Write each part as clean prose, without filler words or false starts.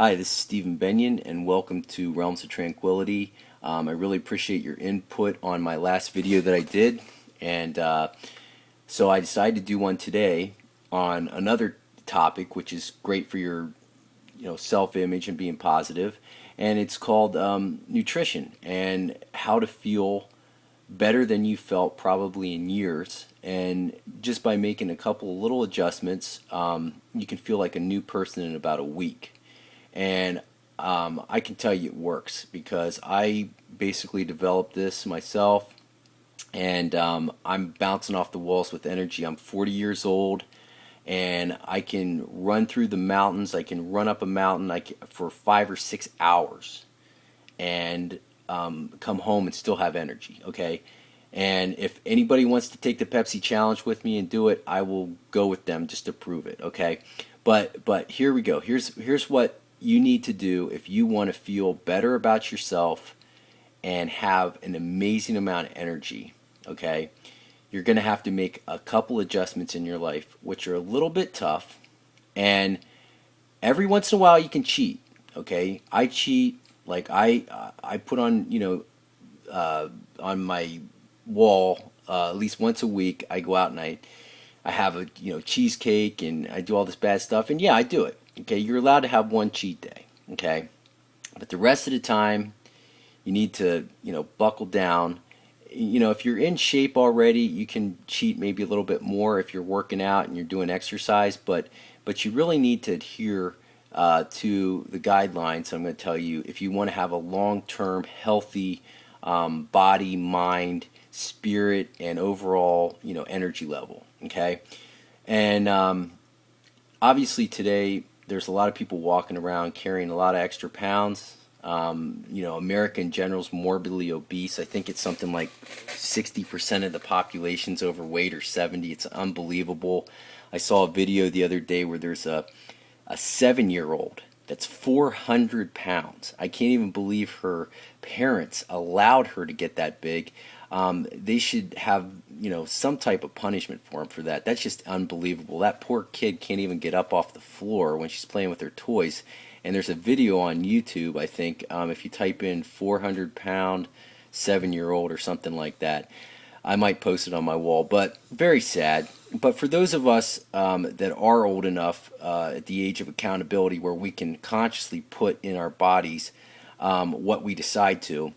Hi, this is Stephen Benyon, and welcome to Realms of Tranquility. I really appreciate your input on my last video that I did, and so I decided to do one today on another topic, which is great for your, self-image and being positive, and it's called nutrition and how to feel better than you felt probably in years. And just by making a couple of little adjustments, you can feel like a new person in about a week. And I can tell you it works because I basically developed this myself, and I'm bouncing off the walls with energy. I'm 40 years old, and I can run through the mountains. I can run up a mountain for 5 or 6 hours and come home and still have energy. Okay. And if anybody wants to take the Pepsi challenge with me and do it, I will go with them just to prove it. Okay. But here we go. Here's what you need to do if you want to feel better about yourself and have an amazing amount of energy. Okay. You're going to have to make a couple adjustments in your life, which are a little bit tough. And every once in a while, you can cheat. Okay. I cheat. Like I put on, on my wall at least once a week. I go out and I have a cheesecake and I do all this bad stuff. And yeah, I do it. Okay, you're allowed to have one cheat day. Okay, but the rest of the time, you need to buckle down. If you're in shape already, you can cheat maybe a little bit more if you're working out and you're doing exercise. But you really need to adhere to the guidelines I'm going to tell you if you want to have a long-term healthy body, mind, spirit, and overall energy level. Okay, and obviously today there's a lot of people walking around carrying a lot of extra pounds. America in general is morbidly obese. I think it's something like 60% of the population's overweight or 70. It's unbelievable. I saw a video the other day where there's a 7-year-old that's 400 pounds. I can't even believe her parents allowed her to get that big. They should have, some type of punishment for him for that. That's just unbelievable. That poor kid can't even get up off the floor when she's playing with her toys. And there's a video on YouTube, I think, if you type in 400-pound 7-year-old or something like that. I might post it on my wall, but very sad. But for those of us that are old enough at the age of accountability where we can consciously put in our bodies what we decide to,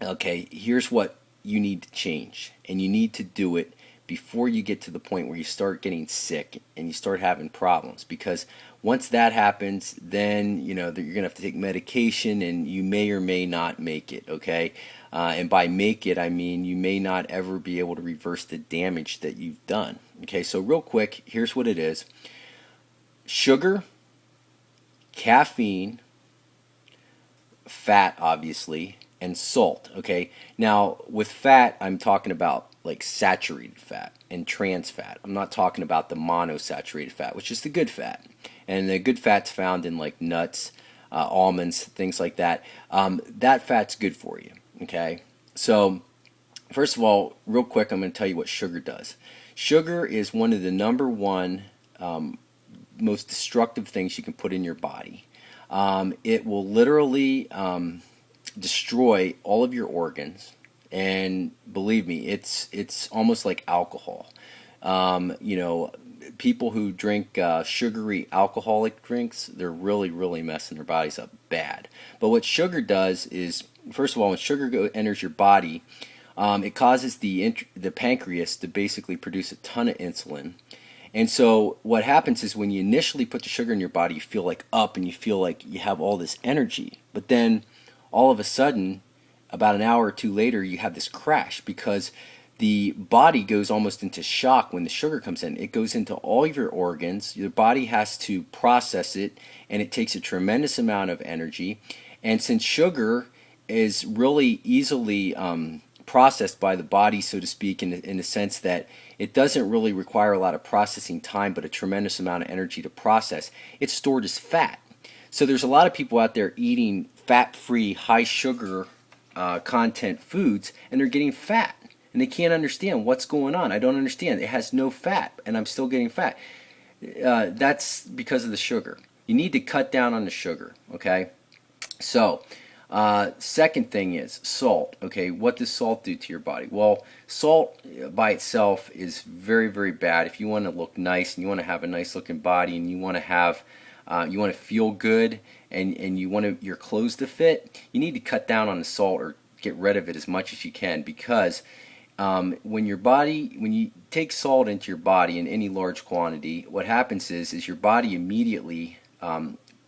okay, here's what you need to change. And you need to do it before you get to the point where you start getting sick and you start having problems. Because once that happens, then you're going to have to take medication and you may or may not make it, okay? And by make it, I mean you may not ever be able to reverse the damage that you've done. Okay, so real quick, here's what it is. Sugar, caffeine, fat, obviously, and salt. Okay, now with fat, I'm talking about like saturated fat and trans fat. I'm not talking about the monosaturated fat, which is the good fat. And the good fat's found in like nuts, almonds, things like that. That fat's good for you. Okay, so first of all, real quick, I'm going to tell you what sugar does. Sugar is one of the number one most destructive things you can put in your body. It will literally destroy all of your organs, and believe me, it's almost like alcohol. People who drink sugary alcoholic drinks, they're really messing their bodies up bad. But what sugar does is, first of all, when sugar enters your body, it causes the pancreas to basically produce a ton of insulin. And so what happens is when you initially put the sugar in your body, you feel like up and you feel like you have all this energy. But then all of a sudden, about an hour or two later, you have this crash because the body goes almost into shock when the sugar comes in. It goes into all of your organs. Your body has to process it, and it takes a tremendous amount of energy. And since sugar is really easily processed by the body, so to speak, in the sense that it doesn't really require a lot of processing time, but a tremendous amount of energy to process, it's stored as fat. So there's a lot of people out there eating fat-free, high-sugar content foods, and they're getting fat. And they can't understand what's going on. I don't understand. It has no fat, and I'm still getting fat. That's because of the sugar. you need to cut down on the sugar, okay? So, second thing is salt. Okay, what does salt do to your body? Well, salt by itself is very, very bad. If you want to look nice and you want to have a nice looking body and you want to have, you want to feel good and you want your clothes to fit, you need to cut down on the salt or get rid of it as much as you can, because when you take salt into your body in any large quantity, what happens is your body immediately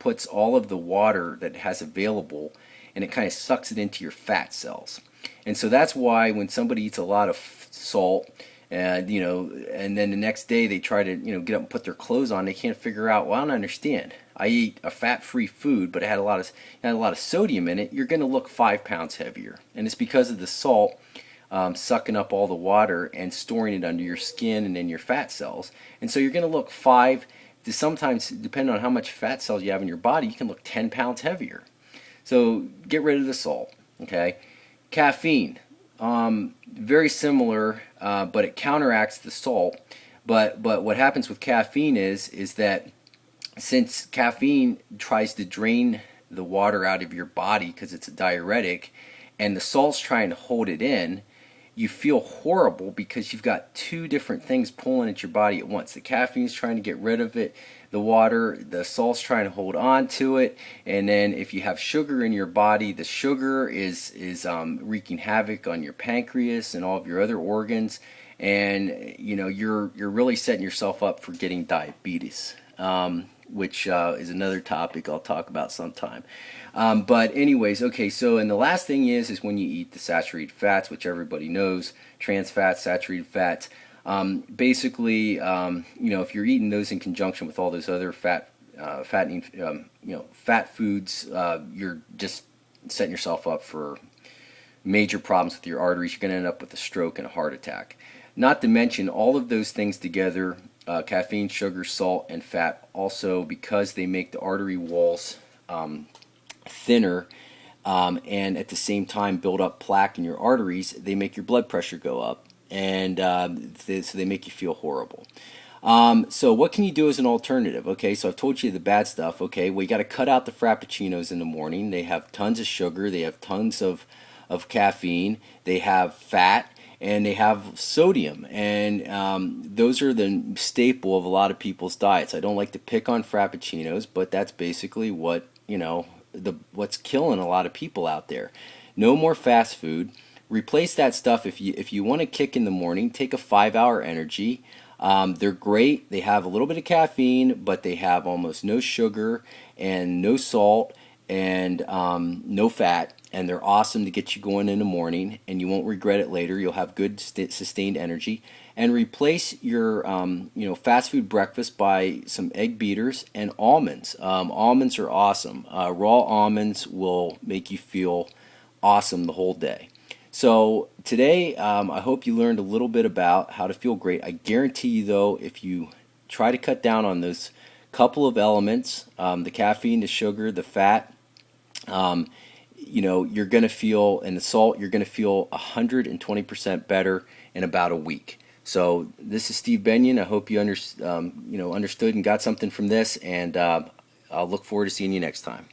puts all of the water that it has available, and it kind of sucks it into your fat cells. And so that's why when somebody eats a lot of salt, and and then the next day they try to get up and put their clothes on, they can't figure out, well, I don't understand. I eat a fat-free food, but it had a lot of sodium in it. You're going to look 5 pounds heavier, and it's because of the salt sucking up all the water and storing it under your skin and in your fat cells. And so you're going to look 5 to, sometimes, depending on how much fat cells you have in your body, you can look 10 pounds heavier. So get rid of the salt. Okay, caffeine, very similar, but it counteracts the salt. But what happens with caffeine is that since caffeine tries to drain the water out of your body because it's a diuretic, and the salt's trying to hold it in, you feel horrible because you've got two different things pulling at your body at once. The caffeine's trying to get rid of it, the water, the salt's trying to hold on to it, and then if you have sugar in your body, the sugar is wreaking havoc on your pancreas and all of your other organs, and you're really setting yourself up for getting diabetes. Which is another topic I'll talk about sometime. But anyways, okay, so and the last thing is when you eat the saturated fats, which everybody knows, trans fats, saturated fats. Basically, if you're eating those in conjunction with all those other fattening, fat foods, you're just setting yourself up for major problems with your arteries. You're going to end up with a stroke and a heart attack. Not to mention all of those things together. Caffeine, sugar, salt, and fat, also because they make the artery walls thinner, and at the same time build up plaque in your arteries, they make your blood pressure go up, and so they make you feel horrible. So what can you do as an alternative? Okay, so I've told you the bad stuff. Okay, well, you got to cut out the frappuccinos in the morning. They have tons of sugar, they have tons of caffeine, they have fat, and they have sodium, and those are the staple of a lot of people's diets. I don't like to pick on frappuccinos, but that's basically what what's killing a lot of people out there. No more fast food. Replace that stuff. If you want to kick in the morning, take a 5-hour energy. They're great. They have a little bit of caffeine, but they have almost no sugar and no salt and no fat, and they're awesome to get you going in the morning, and you won't regret it later. You'll have good sustained energy. And replace your fast food breakfast by some egg beaters and almonds. Almonds are awesome. Raw almonds will make you feel awesome the whole day. So today, I hope you learned a little bit about how to feel great. I guarantee you, though, if you try to cut down on those couple of elements, the caffeine, the sugar, the fat, you're going to feel, and the salt, you're going to feel 120% better in about a week. So this is Steve Benyon. I hope you understood and got something from this, and I'll look forward to seeing you next time.